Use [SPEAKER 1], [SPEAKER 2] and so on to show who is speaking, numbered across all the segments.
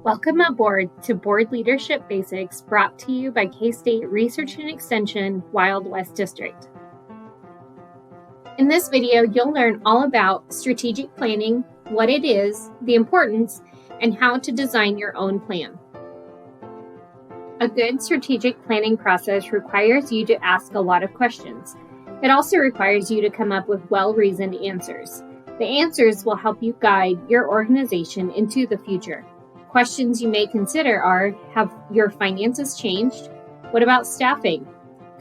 [SPEAKER 1] Welcome aboard to Board Leadership Basics, brought to you by K-State Research and Extension Wild West District. In this video, you'll learn all about strategic planning, what it is, the importance, and how to design your own plan. A good strategic planning process requires you to ask a lot of questions. It also requires you to come up with well-reasoned answers. The answers will help you guide your organization into the future. Questions you may consider are, have your finances changed? What about staffing?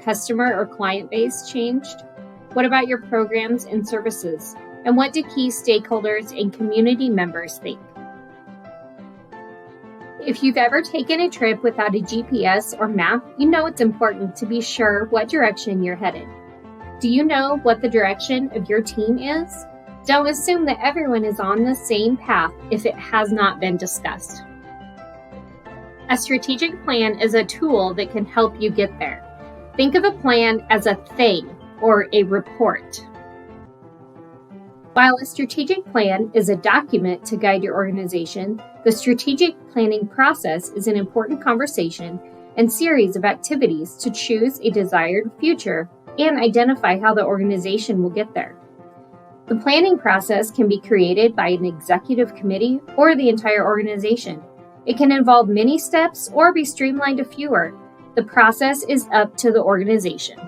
[SPEAKER 1] Customer or client base changed? What about your programs and services? And what do key stakeholders and community members think? If you've ever taken a trip without a GPS or map, you know it's important to be sure what direction you're headed. Do you know what the direction of your team is? Don't assume that everyone is on the same path if it has not been discussed. A strategic plan is a tool that can help you get there. Think of a plan as a thing or a report. While a strategic plan is a document to guide your organization, the strategic planning process is an important conversation and series of activities to choose a desired future and identify how the organization will get there. The planning process can be created by an executive committee or the entire organization. It can involve many steps or be streamlined to fewer. The process is up to the organization.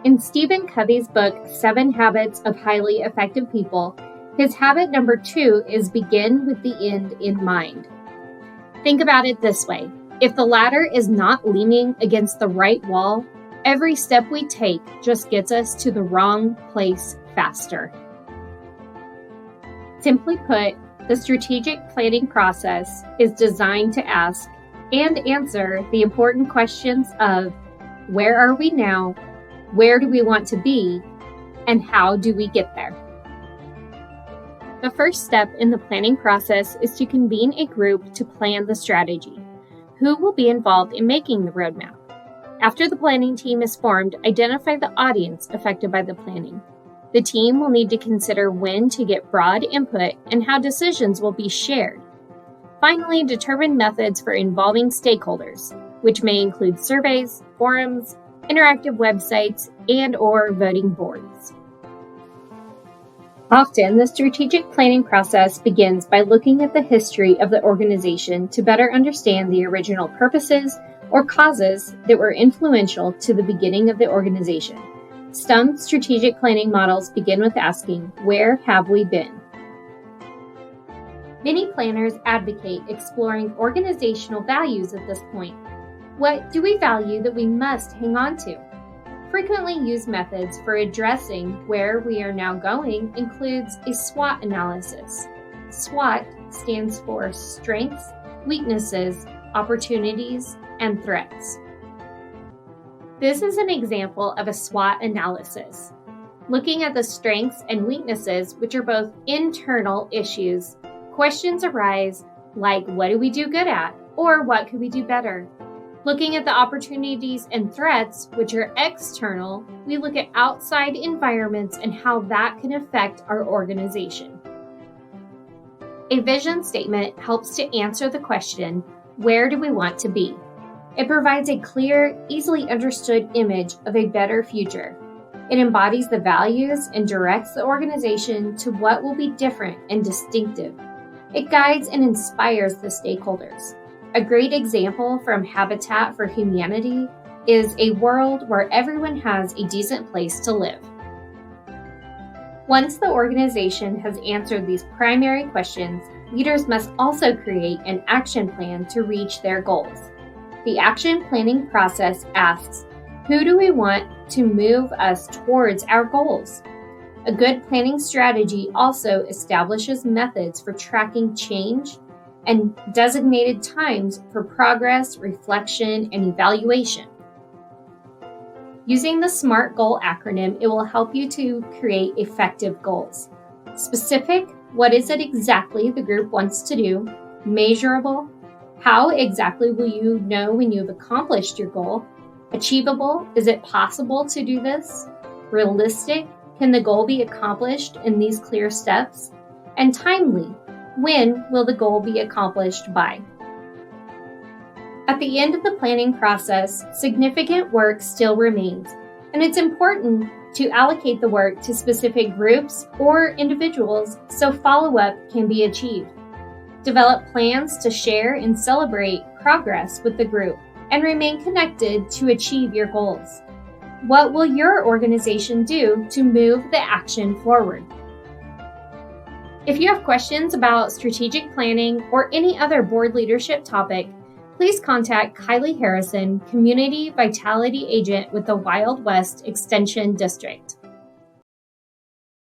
[SPEAKER 1] In Stephen Covey's book, 7 Habits of Highly Effective People, his habit number 2 is begin with the end in mind. Think about it this way. If the ladder is not leaning against the right wall, every step we take just gets us to the wrong place faster. Simply put, the strategic planning process is designed to ask and answer the important questions of where are we now, where do we want to be, and how do we get there? The first step in the planning process is to convene a group to plan the strategy. Who will be involved in making the roadmap? After the planning team is formed, identify the audience affected by the planning. The team will need to consider when to get broad input and how decisions will be shared. Finally, determine methods for involving stakeholders, which may include surveys, forums, interactive websites, and/or voting boards. Often, the strategic planning process begins by looking at the history of the organization to better understand the original purposes or causes that were influential to the beginning of the organization. Some strategic planning models begin with asking, where have we been? Many planners advocate exploring organizational values at this point. What do we value that we must hang on to? Frequently used methods for addressing where we are now going includes a SWOT analysis. SWOT stands for strengths, weaknesses, opportunities, and threats. This is an example of a SWOT analysis. Looking at the strengths and weaknesses, which are both internal issues, questions arise like, what do we do good at? Or what could we do better? Looking at the opportunities and threats, which are external, we look at outside environments and how that can affect our organization. A vision statement helps to answer the question, where do we want to be? It provides a clear, easily understood image of a better future. It embodies the values and directs the organization to what will be different and distinctive. It guides and inspires the stakeholders. A great example from Habitat for Humanity is a world where everyone has a decent place to live. Once the organization has answered these primary questions, leaders must also create an action plan to reach their goals. The action planning process asks, who do we want to move us towards our goals? A good planning strategy also establishes methods for tracking change and designated times for progress, reflection, and evaluation. Using the SMART goal acronym, it will help you to create effective goals. Specific, what is it exactly the group wants to do? Measurable, how exactly will you know when you've accomplished your goal? Achievable, is it possible to do this? Realistic, can the goal be accomplished in these clear steps? And timely, When will the goal be accomplished by? At the end of the planning process, significant work still remains, and it's important to allocate the work to specific groups or individuals so follow-up can be achieved. Develop plans to share and celebrate progress with the group and remain connected to achieve your goals. What will your organization do to move the action forward? If you have questions about strategic planning or any other board leadership topic, please contact Kylie Harrison, Community Vitality Agent with the Wild West Extension District.